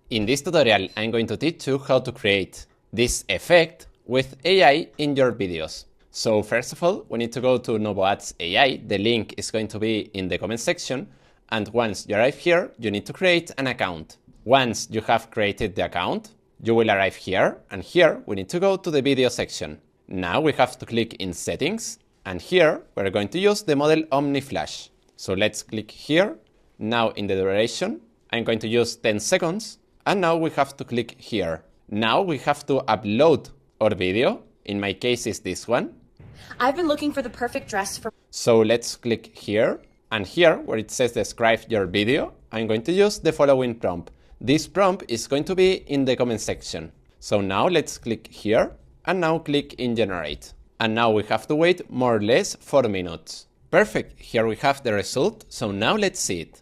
In this tutorial, I'm going to teach you how to create this effect with AI in your videos. So first of all, we need to go to NovoAds AI. The link is going to be in the comment section. And once you arrive here, you need to create an account. Once you have created the account, you will arrive here. And here we need to go to the video section. Now we have to click in settings. And here we're going to use the model Omniflash. So let's click here. Now in the duration, I'm going to use 10 seconds. And now we have to click here. Now we have to upload our video. In my case, is this one. I've been looking for the perfect dress for... So let's click here. And here, where it says describe your video, I'm going to use the following prompt. This prompt is going to be in the comment section. So now let's click here. And now click in generate. And now we have to wait more or less 4 minutes. Perfect. Here we have the result. So now let's see it.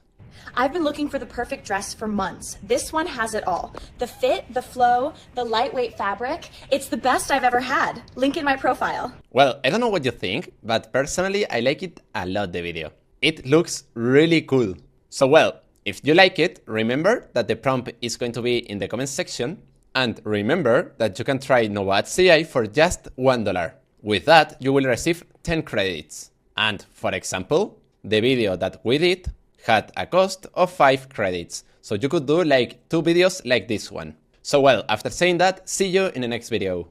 I've been looking for the perfect dress for months. This one has it all. The fit, the flow, the lightweight fabric. It's the best I've ever had. Link in my profile. Well, I don't know what you think, but personally, I like it a lot, the video. It looks really cool. So well, if you like it, remember that the prompt is going to be in the comment section. And remember that you can try NovoAds AI for just $1. With that, you will receive 10 credits. And for example, the video that we did had a cost of 5 credits. So you could do like 2 videos like this one. So well, after saying that, see you in the next video.